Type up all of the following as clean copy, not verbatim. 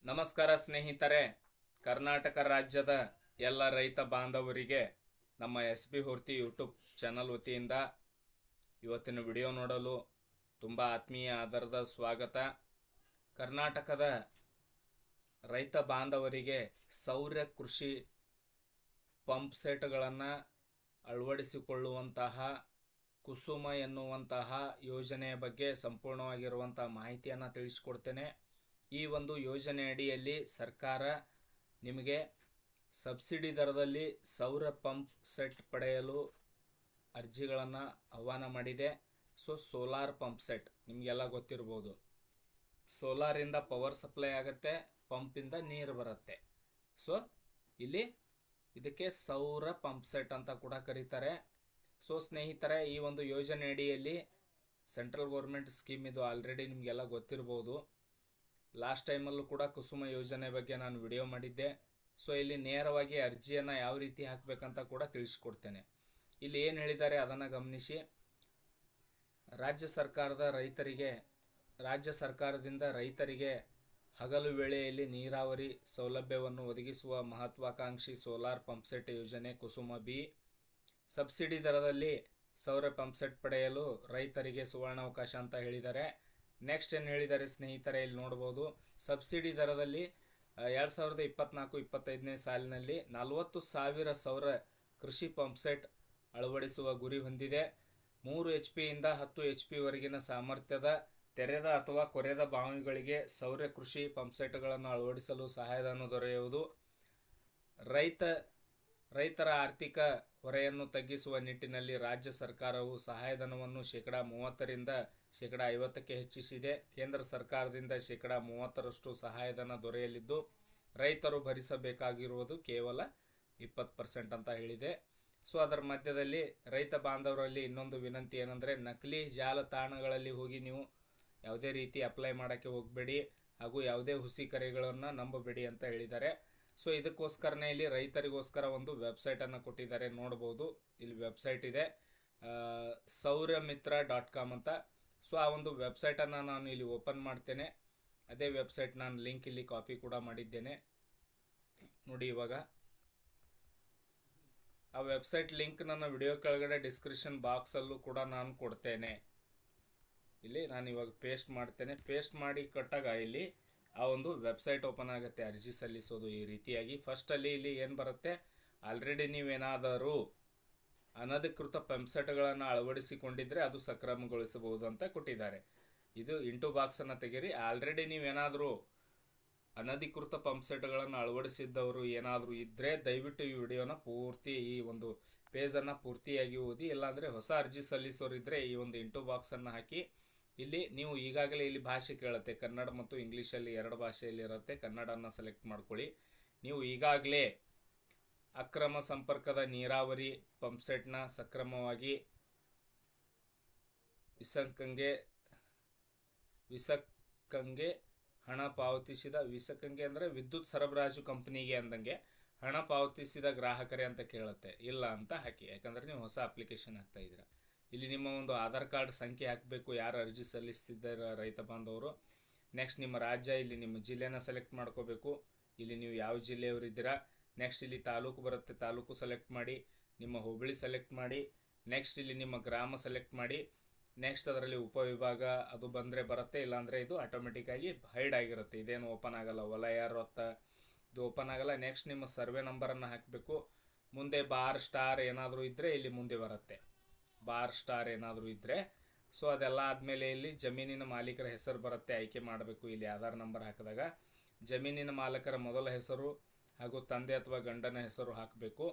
ನಮಸ್ಕಾರ ಸ್ನೇಹಿತರೆ. ಕರ್ನಾಟಕ ರಾಜ್ಯದ ಎಲ್ಲ ರೈತ ಬಾಂಧವರಿಗೆ ನಮ್ಮ SB ಹೊರ್ತಿ ಯೂಟ್ಯೂಬ್ ಚಾನಲ್ ವತಿಯಿಂದ ಇವತ್ತಿನ ವಿಡಿಯೋ ನೋಡಲು ತುಂಬ ಆತ್ಮೀಯ ಆಧಾರದ ಸ್ವಾಗತ. ಕರ್ನಾಟಕದ ರೈತ ಬಾಂಧವರಿಗೆ ಸೌರ ಕೃಷಿ ಪಂಪ್ ಸೆಟ್ಗಳನ್ನು ಅಳವಡಿಸಿಕೊಳ್ಳುವಂತಹ ಕುಸುಮ ಎನ್ನುವಂತಹ ಯೋಜನೆಯ ಬಗ್ಗೆ ಸಂಪೂರ್ಣವಾಗಿರುವಂಥ ಮಾಹಿತಿಯನ್ನು ತಿಳಿಸಿಕೊಡ್ತೇನೆ. ಈ ಒಂದು ಯೋಜನೆ ಅಡಿಯಲ್ಲಿ ಸರ್ಕಾರ ನಿಮಗೆ ಸಬ್ಸಿಡಿ ದರದಲ್ಲಿ ಸೌರ ಪಂಪ್ ಸೆಟ್ ಪಡೆಯಲು ಅರ್ಜಿಗಳನ್ನು ಆಹ್ವಾನ ಮಾಡಿದೆ. ಸೋಲಾರ್ ಪಂಪ್ ಸೆಟ್ ನಿಮಗೆಲ್ಲ ಗೊತ್ತಿರ್ಬೋದು. ಸೋಲಾರಿಂದ ಪವರ್ ಸಪ್ಲೈ ಆಗುತ್ತೆ, ಪಂಪಿಂದ ನೀರು ಬರುತ್ತೆ. ಇಲ್ಲಿ ಇದಕ್ಕೆ ಸೌರ ಪಂಪ್ ಸೆಟ್ ಅಂತ ಕೂಡ ಕರೀತಾರೆ. ಸ್ನೇಹಿತರೆ, ಈ ಒಂದು ಯೋಜನೆ ಅಡಿಯಲ್ಲಿ ಸೆಂಟ್ರಲ್ ಗೌರ್ಮೆಂಟ್ ಸ್ಕೀಮ್ ಇದು ಆಲ್ರೆಡಿ ನಿಮಗೆಲ್ಲ ಗೊತ್ತಿರ್ಬೋದು. ಲಾಸ್ಟ್ ಟೈಮಲ್ಲೂ ಕೂಡ ಕುಸುಮ ಯೋಜನೆ ಬಗ್ಗೆ ನಾನು ವಿಡಿಯೋ ಮಾಡಿದ್ದೆ. ಇಲ್ಲಿ ನೇರವಾಗಿ ಅರ್ಜಿಯನ್ನು ಯಾವ ರೀತಿ ಹಾಕಬೇಕಂತ ಕೂಡ ತಿಳಿಸ್ಕೊಡ್ತೇನೆ. ಇಲ್ಲಿ ಏನು ಹೇಳಿದ್ದಾರೆ ಅದನ್ನು ಗಮನಿಸಿ. ರಾಜ್ಯ ಸರ್ಕಾರದಿಂದ ರೈತರಿಗೆ ಹಗಲು ವೇಳೆಯಲ್ಲಿ ನೀರಾವರಿ ಸೌಲಭ್ಯವನ್ನು ಒದಗಿಸುವ ಮಹತ್ವಾಕಾಂಕ್ಷಿ ಸೋಲಾರ್ ಪಂಪ್ಸೆಟ್ ಯೋಜನೆ ಕುಸುಮ ಬಿ. ಸಬ್ಸಿಡಿ ದರದಲ್ಲಿ ಸೌರ ಪಂಪ್ಸೆಟ್ ಪಡೆಯಲು ರೈತರಿಗೆ ಸುವರ್ಣಾವಕಾಶ ಅಂತ ಹೇಳಿದ್ದಾರೆ. ನೆಕ್ಸ್ಟ್ ಏನು ಹೇಳಿದ್ದಾರೆ ಸ್ನೇಹಿತರೆ, ಇಲ್ಲಿ ನೋಡ್ಬೋದು. ಸಬ್ಸಿಡಿ ದರದಲ್ಲಿ 2024-25ನೇ ಸಾಲಿನಲ್ಲಿ 40,000 ಸೌರ ಕೃಷಿ ಪಂಪ್ಸೆಟ್ ಅಳವಡಿಸುವ ಗುರಿ ಹೊಂದಿದೆ. 3 HP ಇಂದ 10 HP ವರೆಗಿನ ಸಾಮರ್ಥ್ಯದ ತೆರೆದ ಅಥವಾ ಕೊರೆದ ಬಾವಿಗಳಿಗೆ ಸೌರ ಕೃಷಿ ಪಂಪ್ಸೆಟ್ಗಳನ್ನು ಅಳವಡಿಸಲು ಸಹಾಯಧನ ದೊರೆಯುವುದು. ರೈತರ ಆರ್ಥಿಕ ಹೊರೆಯನ್ನು ತಗ್ಗಿಸುವ ನಿಟ್ಟಿನಲ್ಲಿ ರಾಜ್ಯ ಸರ್ಕಾರವು ಸಹಾಯಧನವನ್ನು 30%ರಿಂದ 50%ಕ್ಕೆ ಹೆಚ್ಚಿಸಿದೆ. ಕೇಂದ್ರ ಸರ್ಕಾರದಿಂದ 30%ರಷ್ಟು ಸಹಾಯಧನ ದೊರೆಯಲಿದ್ದು, ರೈತರು ಭರಿಸಬೇಕಾಗಿರುವುದು ಕೇವಲ 20% ಅಂತ ಹೇಳಿದೆ. ಅದರ ಮಧ್ಯದಲ್ಲಿ ರೈತ ಬಾಂಧವರಲ್ಲಿ ಇನ್ನೊಂದು ವಿನಂತಿ ಏನಂದರೆ, ನಕಲಿ ಜಾಲತಾಣಗಳಲ್ಲಿ ಹೋಗಿ ನೀವು ಯಾವುದೇ ರೀತಿ ಅಪ್ಲೈ ಮಾಡೋಕ್ಕೆ ಹೋಗಬೇಡಿ, ಹಾಗೂ ಯಾವುದೇ ಹುಸಿ ಕರೆಗಳನ್ನು ನಂಬಬೇಡಿ ಅಂತ ಹೇಳಿದ್ದಾರೆ. ಇದಕ್ಕೋಸ್ಕರನೇ ಇಲ್ಲಿ ರೈತರಿಗೋಸ್ಕರ ಒಂದು ವೆಬ್ಸೈಟನ್ನು ಕೊಟ್ಟಿದ್ದಾರೆ, ನೋಡ್ಬೋದು. ಇಲ್ಲಿ ವೆಬ್ಸೈಟ್ ಇದೆ, sauraMitra.com ಅಂತ. ಆ ಒಂದು ವೆಬ್ಸೈಟನ್ನು ನಾನು ಇಲ್ಲಿ ಓಪನ್ ಮಾಡ್ತೇನೆ. ಅದೇ ವೆಬ್ಸೈಟ್ ನಾನು ಲಿಂಕ್ ಇಲ್ಲಿ ಕಾಪಿ ಕೂಡ ಮಾಡಿದ್ದೇನೆ ನೋಡಿ. ಇವಾಗ ಆ ವೆಬ್ಸೈಟ್ ಲಿಂಕ್ ನನ್ನ ವಿಡಿಯೋ ಕೆಳಗಡೆ ಡಿಸ್ಕ್ರಿಪ್ಷನ್ ಬಾಕ್ಸಲ್ಲೂ ಕೂಡ ನಾನು ಕೊಡ್ತೇನೆ. ಇಲ್ಲಿ ನಾನು ಇವಾಗ ಪೇಸ್ಟ್ ಮಾಡ್ತೇನೆ. ಪೇಸ್ಟ್ ಮಾಡಿ ಕೊಟ್ಟಾಗ ಇಲ್ಲಿ ಆ ಒಂದು ವೆಬ್ಸೈಟ್ ಓಪನ್ ಆಗುತ್ತೆ. ಅರ್ಜಿ ಸಲ್ಲಿಸೋದು ಈ ರೀತಿಯಾಗಿ. ಫಸ್ಟಲ್ಲಿ ಇಲ್ಲಿ ಏನು ಬರುತ್ತೆ, ಆಲ್ರೆಡಿ ನೀವೇನಾದರೂ ಅನಧಿಕೃತ ಪಂಪ್ಸೆಟ್ಗಳನ್ನು ಅಳವಡಿಸಿಕೊಂಡಿದ್ದರೆ ಅದು ಸಕ್ರಮಗೊಳಿಸಬಹುದು ಅಂತ ಕೊಟ್ಟಿದ್ದಾರೆ. ಇದು ಇಂಟು ಬಾಕ್ಸನ್ನು ತೆಗೀರಿ. ಆಲ್ರೆಡಿ ನೀವೇನಾದರೂ ಅನಧಿಕೃತ ಪಂಪ್ಸೆಟ್ಗಳನ್ನು ಅಳವಡಿಸಿದ್ದವರು ಏನಾದರೂ ಇದ್ದರೆ ದಯವಿಟ್ಟು ಈ ವಿಡಿಯೋನ ಪೂರ್ತಿ, ಈ ಒಂದು ಪೇಜನ್ನು ಪೂರ್ತಿಯಾಗಿ ಓದಿ. ಇಲ್ಲಾಂದರೆ ಹೊಸ ಅರ್ಜಿ ಸಲ್ಲಿಸೋರಿದ್ದರೆ ಈ ಒಂದು ಇಂಟು ಬಾಕ್ಸನ್ನು ಹಾಕಿ. ಇಲ್ಲಿ ನೀವು ಈಗಾಗಲೇ ಇಲ್ಲಿ ಭಾಷೆ ಕೇಳುತ್ತೆ, ಕನ್ನಡ ಮತ್ತು ಇಂಗ್ಲೀಷಲ್ಲಿ 2 ಭಾಷೆಯಲ್ಲಿ ಇರುತ್ತೆ. ಕನ್ನಡನ ಸೆಲೆಕ್ಟ್ ಮಾಡ್ಕೊಳ್ಳಿ. ನೀವು ಈಗಾಗಲೇ ಅಕ್ರಮ ಸಂಪರ್ಕದ ನೀರಾವರಿ ಪಂಪ್ಸೆಟ್ನ ಸಕ್ರಮವಾಗಿ ವಿಸಕ್ಕಂಗೆ ಹಣ ಪಾವತಿಸಿದ, ವಿಸಕ್ಕಂಗೆ ಅಂದರೆ ವಿದ್ಯುತ್ ಸರಬರಾಜು ಕಂಪನಿಗೆ ಅಂದಂಗೆ ಹಣ ಪಾವತಿಸಿದ ಗ್ರಾಹಕರೇ ಅಂತ ಕೇಳುತ್ತೆ. ಇಲ್ಲ ಅಂತ ಹಾಕಿ, ಯಾಕಂದರೆ ನೀವು ಹೊಸ ಅಪ್ಲಿಕೇಶನ್ ಹಾಕ್ತಾ ಇದ್ದೀರಾ. ಇಲ್ಲಿ ನಿಮ್ಮ ಒಂದು ಆಧಾರ್ ಕಾರ್ಡ್ ಸಂಖ್ಯೆ ಹಾಕಬೇಕು, ಯಾರು ಅರ್ಜಿ ಸಲ್ಲಿಸ್ತಿದ್ದಾರೆ ರೈತ ಬಾಂಧವರು. ನೆಕ್ಸ್ಟ್ ನಿಮ್ಮ ರಾಜ್ಯ, ಇಲ್ಲಿ ನಿಮ್ಮ ಜಿಲ್ಲೆನ ಸೆಲೆಕ್ಟ್ ಮಾಡ್ಕೋಬೇಕು. ಇಲ್ಲಿ ನೀವು ಯಾವ ಜಿಲ್ಲೆಯವರಿದ್ದೀರಾ. ನೆಕ್ಸ್ಟ್ ಇಲ್ಲಿ ತಾಲೂಕು ಬರುತ್ತೆ, ತಾಲೂಕು ಸೆಲೆಕ್ಟ್ ಮಾಡಿ. ನಿಮ್ಮ ಹೋಬಳಿ ಸೆಲೆಕ್ಟ್ ಮಾಡಿ. ನೆಕ್ಸ್ಟ್ ಇಲ್ಲಿ ನಿಮ್ಮ ಗ್ರಾಮ ಸೆಲೆಕ್ಟ್ ಮಾಡಿ. ನೆಕ್ಸ್ಟ್ ಅದರಲ್ಲಿ ಉಪವಿಭಾಗ ಅದು ಬಂದರೆ ಬರುತ್ತೆ, ಇಲ್ಲಾಂದರೆ ಇದು ಆಟೋಮೆಟಿಕ್ಕಾಗಿ ಹೈಡ್ ಆಗಿರುತ್ತೆ. ಇದೇನು ಓಪನ್ ಆಗಲ್ಲ, ವಲಯ 60 ಇದು ಓಪನ್ ಆಗಲ್ಲ. ನೆಕ್ಸ್ಟ್ ನಿಮ್ಮ ಸರ್ವೆ ನಂಬರನ್ನು ಹಾಕಬೇಕು. ಮುಂದೆ ಬಾರ್ ಸ್ಟಾರ್ ಏನಾದರೂ ಇದ್ದರೆ ಇಲ್ಲಿ ಮುಂದೆ ಬರುತ್ತೆ, ಬಾರ್ ಸ್ಟಾರ್ ಏನಾದರೂ ಇದ್ದರೆ. ಅದೆಲ್ಲ ಆದಮೇಲೆ ಇಲ್ಲಿ ಜಮೀನಿನ ಮಾಲೀಕರ ಹೆಸರು ಬರುತ್ತೆ, ಆಯ್ಕೆ ಮಾಡಬೇಕು. ಇಲ್ಲಿ ಆಧಾರ್ ನಂಬರ್ ಹಾಕಿದಾಗ ಜಮೀನಿನ ಮಾಲೀಕರ ಮೊದಲ ಹೆಸರು ಹಾಗೂ ತಂದೆ ಅಥವಾ ಗಂಡನ ಹೆಸರು ಹಾಕಬೇಕು.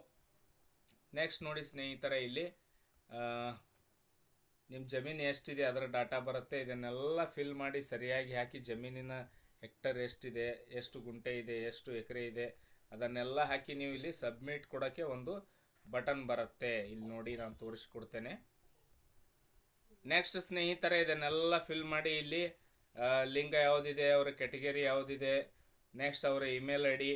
ನೆಕ್ಸ್ಟ್ ನೋಡಿ ಸ್ನೇಹಿತರೆ, ಇಲ್ಲಿ ನಿಮ್ಮ ಜಮೀನು ಎಷ್ಟಿದೆ ಅದರ ಡಾಟಾ ಬರುತ್ತೆ. ಇದನ್ನೆಲ್ಲ ಫಿಲ್ ಮಾಡಿ ಸರಿಯಾಗಿ ಹಾಕಿ. ಜಮೀನಿನ ಹೆಕ್ಟರ್ ಎಷ್ಟಿದೆ, ಎಷ್ಟು ಗುಂಟೆ ಇದೆ, ಎಷ್ಟು ಎಕರೆ ಇದೆ ಅದನ್ನೆಲ್ಲ ಹಾಕಿ ನೀವು ಇಲ್ಲಿ ಸಬ್ಮಿಟ್ ಕೊಡೋಕ್ಕೆ ಒಂದು ಬಟನ್ ಬರುತ್ತೆ. ಇಲ್ಲಿ ನೋಡಿ ನಾನು ತೋರಿಸ್ಕೊಡ್ತೇನೆ. ನೆಕ್ಸ್ಟ್ ಸ್ನೇಹಿತರೆ, ಇದನ್ನೆಲ್ಲ ಫಿಲ್ ಮಾಡಿ. ಇಲ್ಲಿ ಲಿಂಗ ಯಾವುದಿದೆ, ಅವರ ಕ್ಯಾಟಗರಿ ಯಾವುದಿದೆ, ನೆಕ್ಸ್ಟ್ ಅವರ ಇಮೇಲ್ ID,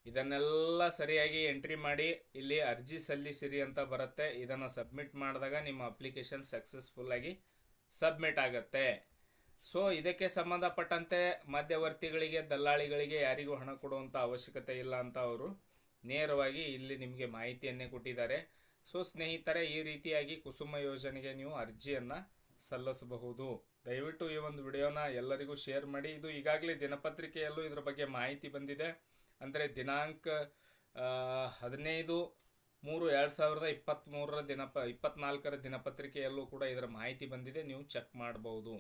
ಇದನ್ನೆಲ್ಲ ಸರಿಯಾಗಿ ಎಂಟ್ರಿ ಮಾಡಿ ಇಲ್ಲಿ ಅರ್ಜಿ ಸಲ್ಲಿಸಿರಿ ಅಂತ ಬರುತ್ತೆ. ಇದನ್ನು ಸಬ್ಮಿಟ್ ಮಾಡಿದಾಗ ನಿಮ್ಮ ಅಪ್ಲಿಕೇಶನ್ ಸಕ್ಸಸ್ಫುಲ್ಲಾಗಿ ಸಬ್ಮಿಟ್ ಆಗುತ್ತೆ. ಸೊ ಇದಕ್ಕೆ ಸಂಬಂಧಪಟ್ಟಂತೆ ಮಧ್ಯವರ್ತಿಗಳಿಗೆ, ದಲ್ಲಾಳಿಗಳಿಗೆ ಯಾರಿಗೂ ಹಣ ಕೊಡುವಂಥ ಅವಶ್ಯಕತೆ ಇಲ್ಲ ಅಂತ ಅವರು ನೇರವಾಗಿ ಇಲ್ಲಿ ನಿಮಗೆ ಮಾಹಿತಿಯನ್ನೇ ಕೊಟ್ಟಿದ್ದಾರೆ. ಸೊ ಸ್ನೇಹಿತರೆ, ಈ ರೀತಿಯಾಗಿ ಕುಸುಮ ಯೋಜನೆಗೆ ನೀವು ಅರ್ಜಿಯನ್ನು ಸಲ್ಲಿಸಬಹುದು. ದಯವಿಟ್ಟು ಈ ಒಂದು ವಿಡಿಯೋನ ಎಲ್ಲರಿಗೂ ಶೇರ್ ಮಾಡಿ. ಇದು ಈಗಾಗಲೇ ದಿನಪತ್ರಿಕೆಯಲ್ಲೂ ಇದರ ಬಗ್ಗೆ ಮಾಹಿತಿ ಬಂದಿದೆ. ಅಂದರೆ ದಿನಾಂಕ 15/3/2023 24ರ ದಿನಪತ್ರಿಕೆಯಲ್ಲೂ ಕೂಡ ಇದರ ಮಾಹಿತಿ ಬಂದಿದೆ, ನೀವು ಚೆಕ್ ಮಾಡಬಹುದು.